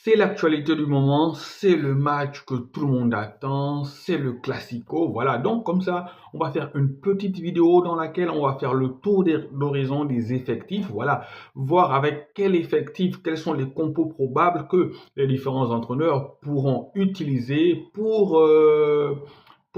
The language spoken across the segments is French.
C'est l'actualité du moment, c'est le match que tout le monde attend, c'est le Classico. Voilà, donc comme ça, on va faire une petite vidéo dans laquelle on va faire le tour d'horizon des effectifs. Voilà, voir avec quel effectif, quels sont les compos probables que les différents entraîneurs pourront utiliser pour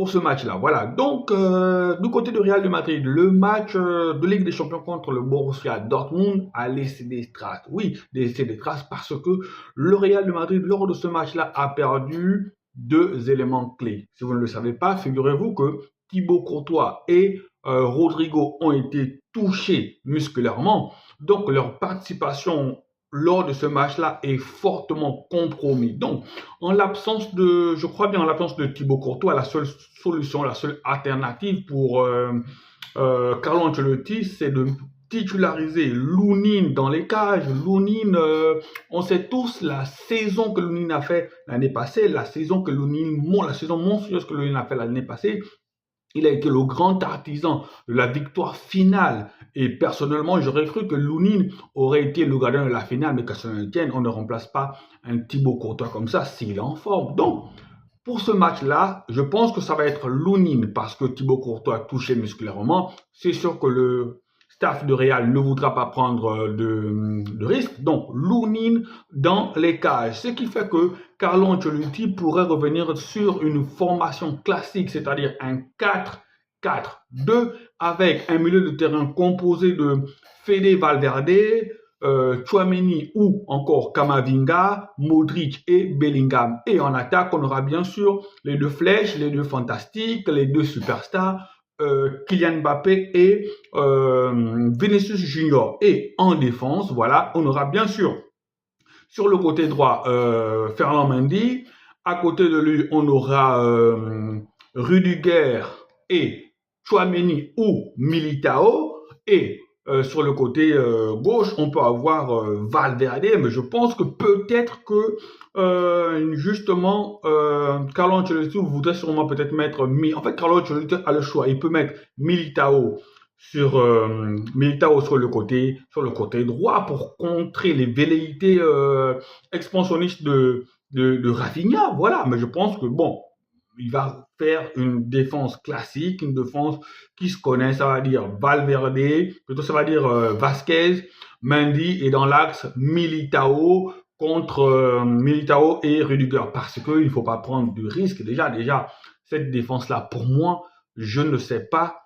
ce match-là. Voilà. Donc, du côté de Real de Madrid, le match de Ligue des Champions contre le Borussia Dortmund a laissé des traces. Oui, laissé des traces parce que le Real de Madrid, lors de ce match-là, a perdu deux éléments clés. Si vous ne le savez pas, figurez-vous que Thibaut Courtois et Rodrigo ont été touchés musculairement. Donc, leur participation lors de ce match-là est fortement compromise. Donc, je crois bien, en l'absence de Thibaut Courtois, la seule solution, la seule alternative pour Carlo Ancelotti, c'est de titulariser Lounine dans les cages. Lounine, on sait tous la saison que Lounine a fait l'année passée, la saison monstrueuse que Lounine a fait l'année passée. Il a été le grand artisan de la victoire finale. Et personnellement, j'aurais cru que Lounine aurait été le gardien de la finale, mais qu'à ce tienne, on ne remplace pas un Thibaut Courtois comme ça s'il est en forme. Donc, pour ce match-là, je pense que ça va être Lounine parce que Thibaut Courtois a touché musculairement. C'est sûr que le staff de Real ne voudra pas prendre de risque. Donc, Lounine dans les cages. Ce qui fait que Carlo Ancelotti pourrait revenir sur une formation classique, c'est-à-dire un 4-4-2 avec un milieu de terrain composé de Fede Valverde, Tchouaméni ou encore Kamavinga, Modric et Bellingham. Et en attaque, on aura bien sûr les deux flèches, les deux fantastiques, les deux superstars, Kylian Mbappé et Vinicius Junior. Et en défense, voilà, on aura bien sûr sur le côté droit Ferland Mendy. À côté de lui, on aura Rudiger et Tchouaméni ou Militao. Et sur le côté gauche, on peut avoir Valverde, mais je pense que peut-être que justement Carlo Ancelotti voudrait sûrement peut-être mettre. En fait, Carlo Ancelotti a le choix. Il peut mettre Militao sur le côté droit pour contrer les velléités expansionnistes de Rafinha. Voilà, mais je pense que bon, il va faire une défense classique, une défense qui se connaît, ça va dire Valverde, plutôt ça va dire Vasquez, Mendy et dans l'axe Militao contre Militao et Rudiger parce qu'il ne faut pas prendre de risque. Déjà, cette défense-là, pour moi, je ne sais pas,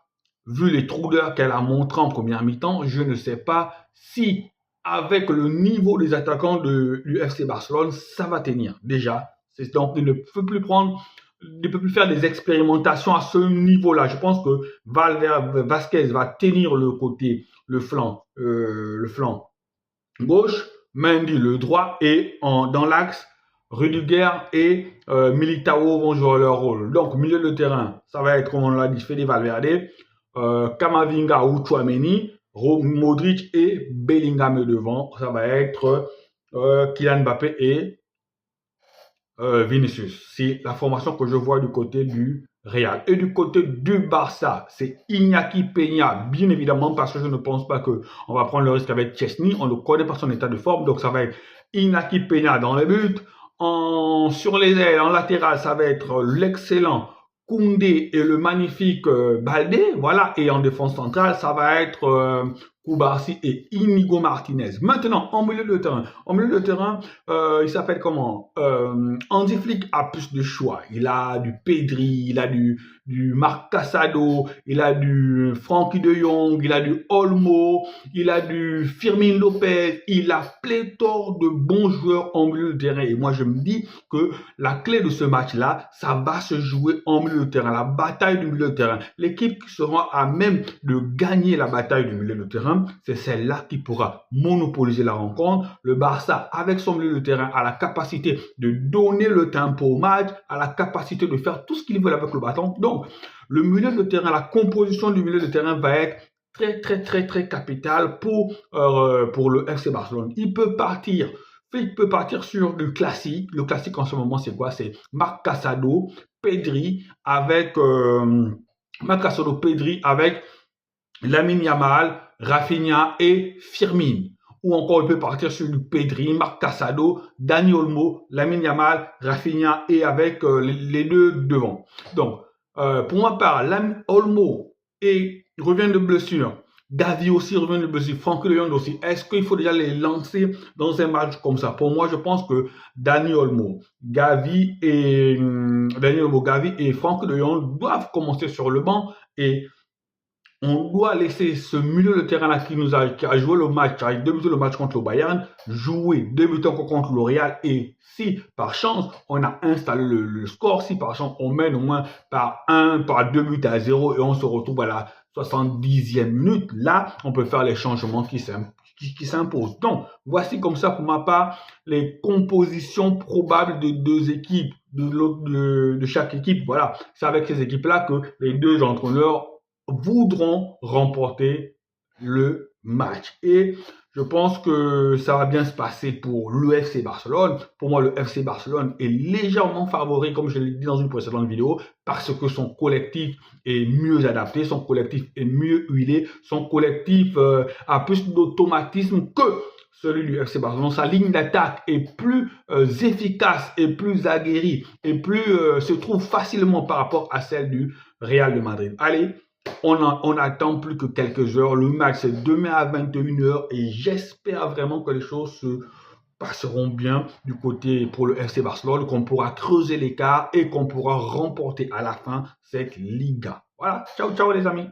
vu les troubleurs qu'elle a montrés en première mi-temps, je ne sais pas si avec le niveau des attaquants de l'UFC Barcelone, ça va tenir. Déjà, donc il ne peut plus faire des expérimentations à ce niveau-là. Je pense que Vasquez va tenir le flanc gauche, Mendy le droit et dans l'axe, Rudiger et Militao vont jouer leur rôle. Donc, milieu de terrain, ça va être, comme on l'a dit, Fede Valverde, Kamavinga ou Tchouaméni, Modric et Bellingham devant. Ça va être Kylian Mbappé et Vinicius. C'est la formation que je vois du côté du Real. Et du côté du Barça, c'est Iñaki Peña, bien évidemment, parce que je ne pense pas qu'on va prendre le risque avec Chesney. On ne connaît pas son état de forme, donc ça va être Iñaki Peña dans les buts. Sur les ailes, en latéral, ça va être l'excellent Koundé et le magnifique Baldé. Voilà. Et en défense centrale, ça va être Koubarsi et Inigo Martinez. Maintenant, en milieu de terrain. Il s'appelle comment Hansi Flick a plus de choix. Il a du Pedri, il a du Marc Casado, il a du Frankie de Jong, il a du Olmo, il a du Firmin Lopez. Il a pléthore de bons joueurs en milieu de terrain. Et moi, je me dis que la clé de ce match-là, ça va se jouer en milieu de terrain. La bataille du milieu de terrain. L'équipe qui sera à même de gagner la bataille du milieu de terrain, c'est celle-là qui pourra monopoliser la rencontre. Le Barça, avec son milieu de terrain, a la capacité de donner le tempo au match, a la capacité de faire tout ce qu'il veut avec le bâton. Donc, le milieu de terrain, la composition du milieu de terrain va être très capital pour le FC Barcelone. Il peut partir sur du classique. Le classique en ce moment, c'est quoi? C'est Marc Casado, Pedri avec Lamine Yamal, Rafinha et Firmin. ou encore il peut partir sur du Pedri, Marc Casado, Dani Olmo, Lamine Yamal, Rafinha et avec les deux devant. Donc, pour ma part, Olmo revient de blessure. Gavi aussi revient de blessure. Frankie de Jong aussi. Est-ce qu'il faut déjà les lancer dans un match comme ça? Pour moi, je pense que Dani Olmo, Gavi et Frankie de Jong doivent commencer sur le banc et on doit laisser ce milieu de terrain-là qui a joué le match, qui a débuté le match contre le Bayern, jouer, débuter encore contre le Real. Et si par chance on a installé le score, si par chance on mène au moins par 2 buts à 0 et on se retrouve à la 70e minute, là on peut faire les changements qui s'imposent. Donc voici comme ça pour ma part les compositions probables de deux équipes, de chaque équipe. Voilà, c'est avec ces équipes-là que les deux entraîneurs voudront remporter le match. Et je pense que ça va bien se passer pour l'UFC Barcelone. Pour moi, le FC Barcelone est légèrement favori, comme je l'ai dit dans une précédente vidéo, parce que son collectif est mieux adapté, son collectif est mieux huilé, son collectif a plus d'automatisme que celui du FC Barcelone. Sa ligne d'attaque est plus efficace et plus aguerrie et se trouve facilement par rapport à celle du Real de Madrid. Allez, on attend plus que quelques heures. Le match, c'est demain à 21h et j'espère vraiment que les choses se passeront bien du côté pour le FC Barcelone, qu'on pourra creuser l'écart et qu'on pourra remporter à la fin cette Liga. Voilà, ciao, ciao les amis.